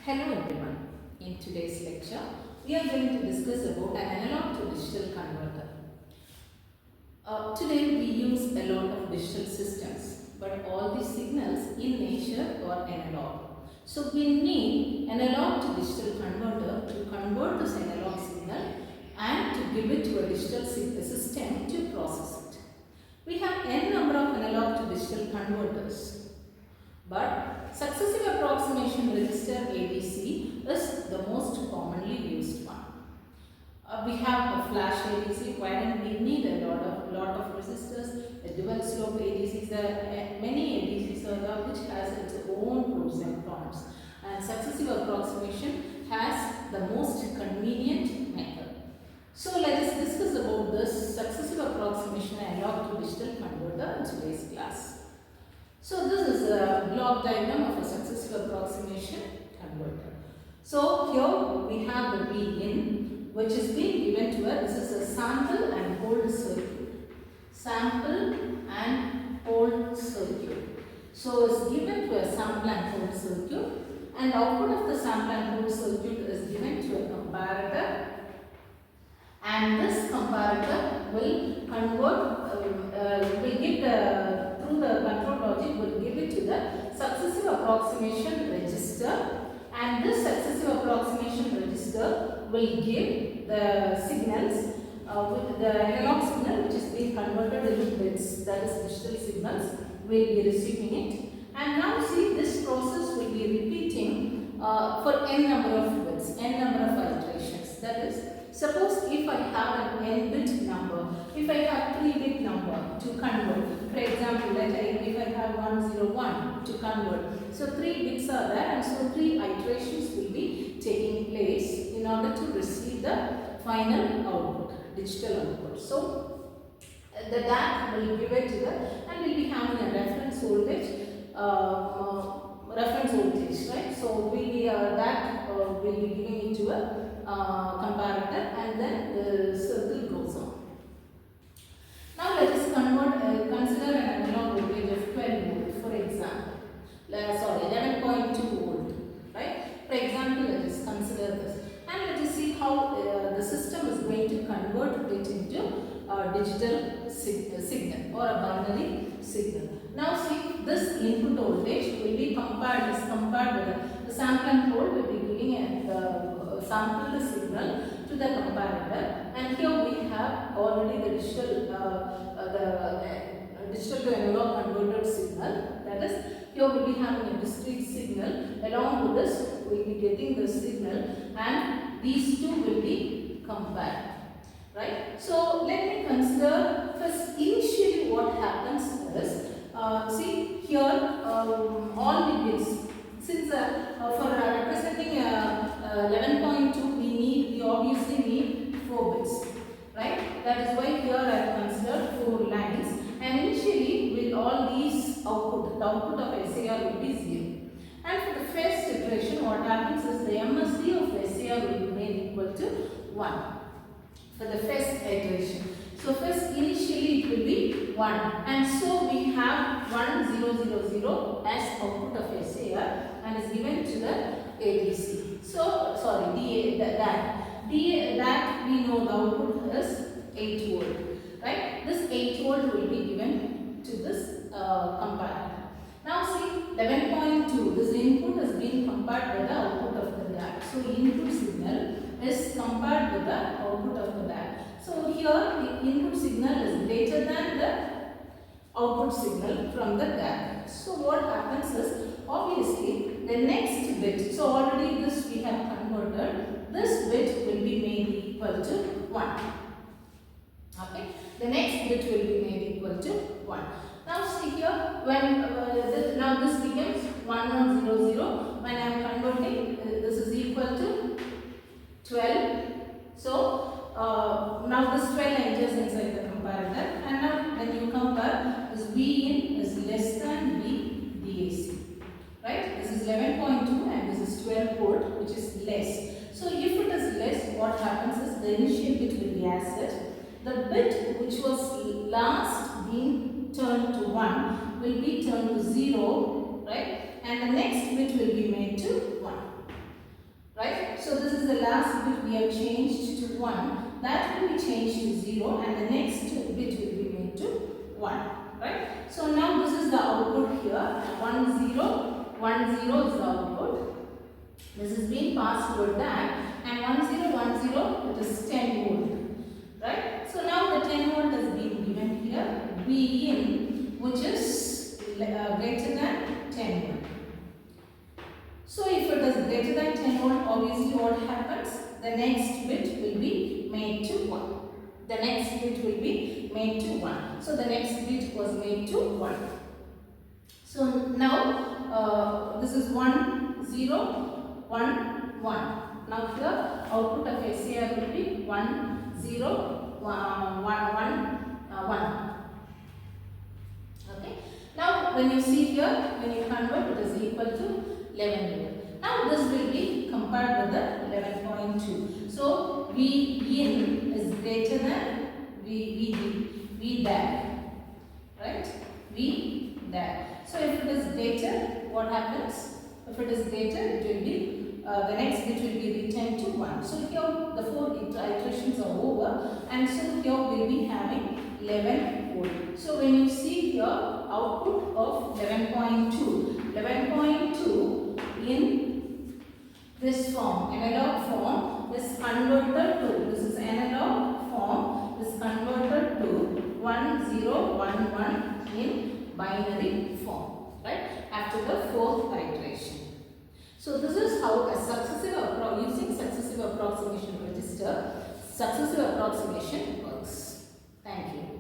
Hello everyone. In today's lecture, we are going to discuss about an analog to digital converter. Today we use a lot of digital systems, but all these signals in nature are analog. So we need analog to digital converter to convert this analog signal and to give it to a digital system to process it. We have n number of analog to digital converters, but Successive Approximation Register ADC is the most commonly used one. We have a flash ADC wherein we need a lot of resistors, a dual slope ADCs, many ADCs are there which has its own pros and cons. And Successive Approximation has the most convenient method. So let us discuss about this Successive Approximation analog to digital converter in today's class. So this is a block diagram of a successive approximation converter. So here we have the Vin, which is being given to us. This is a sample and hold circuit. Sample and hold circuit. So it's given to a sample and hold circuit, and output of the sample and hold circuit is given to a comparator, and this comparator will convert, will give through the control logic will give it to the Successive Approximation Register, and this Successive Approximation Register will give the signals with the analog signal which is being converted into bits, that is digital signals, will be receiving it. And now see, this process will be repeating for n number of bits, n number of iterations. That is, suppose if I have an n-bit number, if I have 3-bit number to convert, for example, if I have 101 to convert, so 3 bits are there, and so 3 iterations will be taking place in order to receive the final output, digital output. So the DAC will give it to the, and will be having a reference voltage, right? So that will be giving it to a comparator, and then the circle goes on. Now let us consider an analog voltage of 12 volt, for example. 11.2 volt, right? For example, let us consider this, and let us see how the system is going to convert it into a digital signal or a binary signal. Now see, this input voltage will be compared with the sample and hold will be giving a sample signal to the comparator, and here we have already the digital to analog converted signal. That is, here we will be having a discrete signal. Along with this, we will be getting the signal, and these two will be compared. Right? So let me consider first. Initially, what happens is, see here, all the bits. Since for representing 11.2, we obviously need 4 bits, right? That is why here I have considered 4 lines, and initially with all these output, the output of SAR will be 0. And for the first iteration, what happens is the MSD of SAR will remain equal to 1 for the first iteration. So first initially it will be 1, and so we have 1000 as output of SAR and is given to the ADC. So sorry, that we know the output is 8 volt, right? This 8 volt will be given to this comparator. Now see, 11.2, this input is being compared with the output of the DAC. So input signal is compared with the output of the DAC. So here the input signal is greater than the output signal from the DAC. So what happens is, obviously the next bit, so already this we have converted, this bit will be made equal to 1. Okay, the next bit will be made equal to 1. Now see here, when now this becomes 1100, when I am converting, this is equal to 12. So now this 12 enters inside the comparator, and now when you compare, this Vin is less than VDAC, right? This is 11.2 and this is 12 volt, which is less. So if it is less, what happens is the initial bit will be as such. The bit which was last being turned to 1 will be turned to 0, right? And the next bit will be made to 1. So this is the last bit we have changed to 1. That will be changed to 0 and the next bit will be made to 1. Right? So now this is the output here. 1 0 1 0 is the output. This is being passed over that, and 1 0 1 0 it is 10 volt. Right? So now the 10 volt has been given here. V in, which is greater than 10 volt. So if it is greater than 10 volt, obviously what happens? The next bit will be made to 1. The next bit will be made to 1. So the next bit was made to 1. So now this is 1 0 1 1. Now here output of SAR will be 1 0 1 1. Okay. Now when you see here, when you convert, it is equal to 11 volt. Now this will be compared with the 11.2. So V in is greater than V dash, right? V dash. So if it is greater, what happens? If it is greater, it will be the next bit will be returned to 1. So here the 4 iterations are over, and so here we will be having 11 volt. So when you see here output of 11.2, 11.2 in this form, analog form, is converted to, this is analog form, is converted to 1011 in binary form, right, after the 4th iteration. So this is how a using successive approximation register, successive approximation works. Thank you.